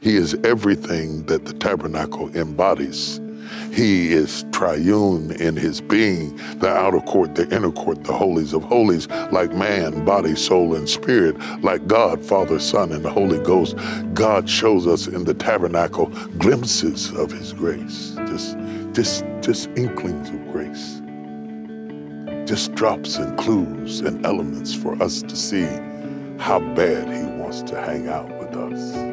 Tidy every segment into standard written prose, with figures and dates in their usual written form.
He is everything that the tabernacle embodies. He is triune in his being, the outer court, the inner court, the holies of holies, like man, body, soul, and spirit, like God, Father, Son, and the Holy Ghost. God shows us in the tabernacle glimpses of his grace, just inklings of grace, just drops and clues and elements for us to see how bad he wants to hang out with us.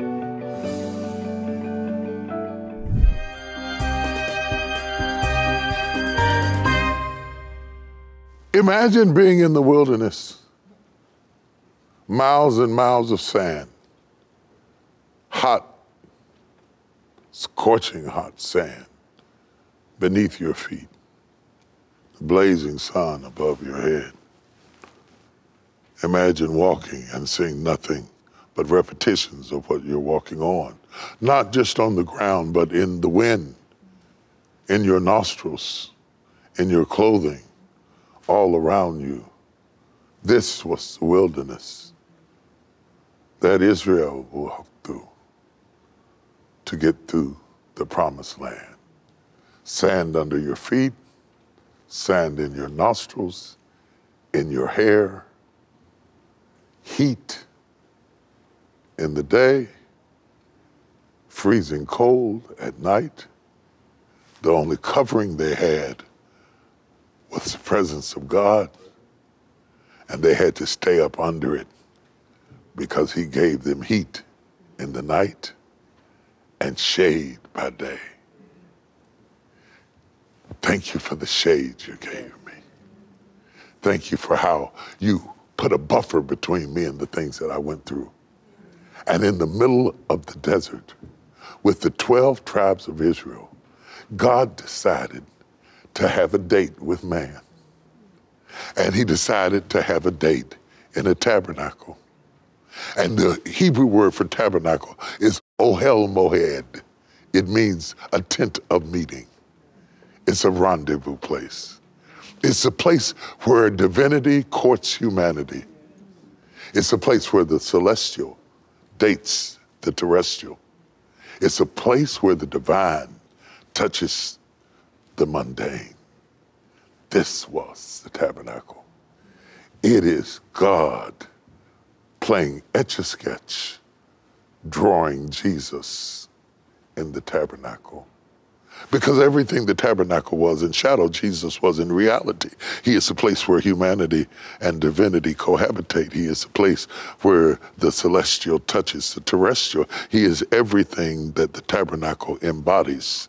Imagine being in the wilderness, miles and miles of sand, hot, scorching hot sand beneath your feet, the blazing sun above your head. Imagine walking and seeing nothing but repetitions of what you're walking on, not just on the ground, but in the wind, in your nostrils, in your clothing, all around you. This was the wilderness that Israel walked through to get through the promised land. Sand under your feet, sand in your nostrils, in your hair, heat in the day, freezing cold at night. The only covering they had was the presence of God, and they had to stay up under it because he gave them heat in the night and shade by day. Thank you for the shade you gave me. Thank you for how you put a buffer between me and the things that I went through. And in the middle of the desert, with the 12 tribes of Israel, God decided to have a date with man. And he decided to have a date in a tabernacle. And the Hebrew word for tabernacle is ohel moed. It means a tent of meeting. It's a rendezvous place. It's a place where divinity courts humanity. It's a place where the celestial dates the terrestrial. It's a place where the divine touches the mundane. This was the tabernacle. It is God playing Etch-a-Sketch, drawing Jesus in the tabernacle. Because everything the tabernacle was in shadow, Jesus was in reality. He is the place where humanity and divinity cohabitate. He is the place where the celestial touches the terrestrial. He is everything that the tabernacle embodies.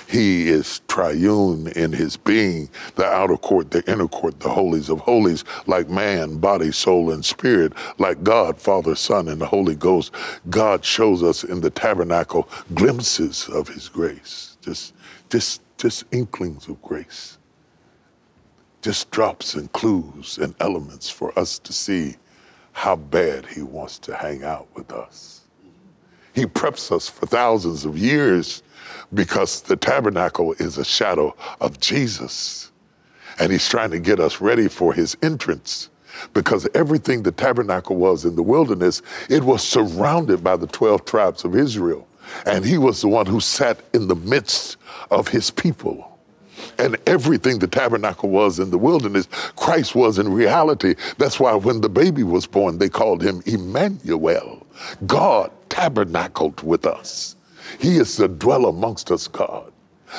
He is triune in his being, the outer court, the inner court, the holies of holies, like man, body, soul, and spirit, like God, Father, Son, and the Holy Ghost. God shows us in the tabernacle glimpses of his grace, just inklings of grace, just drops and clues and elements for us to see how bad he wants to hang out with us. He preps us for thousands of years because the tabernacle is a shadow of Jesus. And he's trying to get us ready for his entrance, because everything the tabernacle was in the wilderness, it was surrounded by the 12 tribes of Israel. And he was the one who sat in the midst of his people. And everything the tabernacle was in the wilderness, Christ was in reality. That's why when the baby was born, they called him Emmanuel. God tabernacled with us. He is the dweller amongst us, God.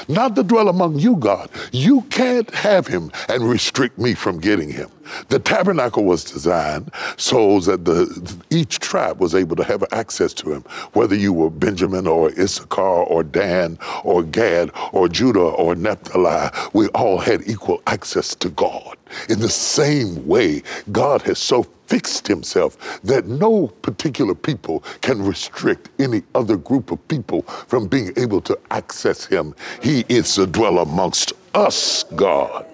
Not to dwell among you, God. You can't have him and restrict me from getting him. The tabernacle was designed so that each tribe was able to have access to him, whether you were Benjamin or Issachar or Dan or Gad or Judah or Naphtali. We all had equal access to God. In the same way, God has so fixed himself that no particular people can restrict any other group of people from being able to access him. He is the dweller amongst us, God.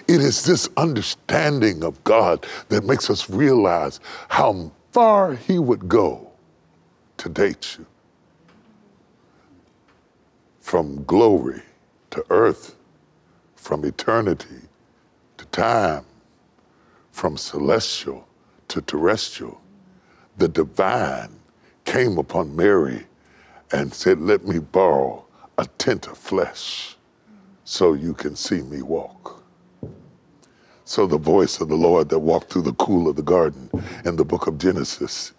It is this understanding of God that makes us realize how far he would go to date you. From glory to earth, from eternity to time, from celestial to terrestrial, the divine came upon Mary and said, let me borrow a tent of flesh so you can see me walk. So the voice of the Lord that walked through the cool of the garden in the book of Genesis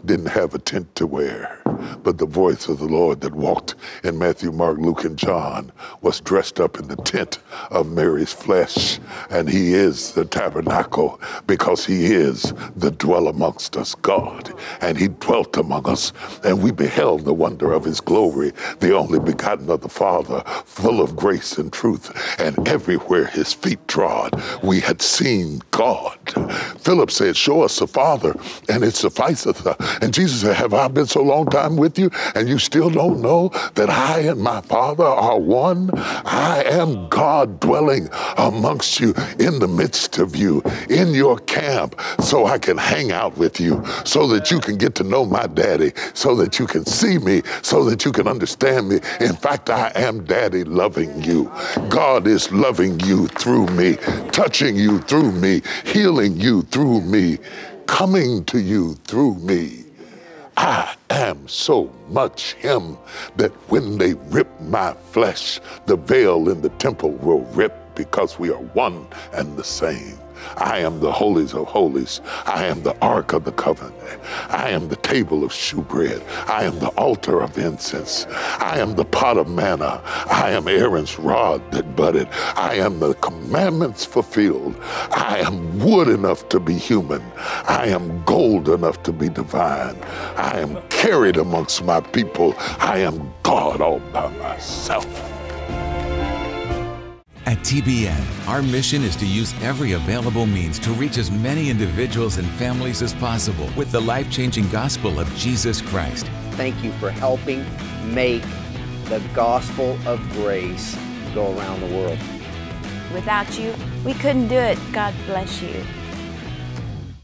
didn't have a tent to wear, but the voice of the Lord that walked in Matthew, Mark, Luke, and John was dressed up in the tent of Mary's flesh. And he is the tabernacle because he is the dwell amongst us God. And he dwelt among us, and we beheld the wonder of his glory, the only begotten of the Father, full of grace and truth. And everywhere his feet trod, we had seen God. Philip said, show us the Father, and it sufficeth. And Jesus said, have I been so long time with you, and you still don't know that I and my Father are one? I am God dwelling amongst you, in the midst of you, in your camp, so I can hang out with you, so that you can get to know my daddy, so that you can see me, so that you can understand me. In fact, I am daddy loving you. God is loving you through me, touching you through me, healing you through me, coming to you through me. I am so much him that when they rip my flesh, the veil in the temple will rip, because we are one and the same. I am the holies of holies. I am the ark of the covenant. I am the table of shewbread. I am the altar of incense. I am the pot of manna. I am Aaron's rod that budded. I am the commandments fulfilled. I am wood enough to be human. I am gold enough to be divine. I am carried amongst my people. I am God all by myself. At TBN, our mission is to use every available means to reach as many individuals and families as possible with the life-changing gospel of Jesus Christ. Thank you for helping make the gospel of grace go around the world. Without you, we couldn't do it. God bless you.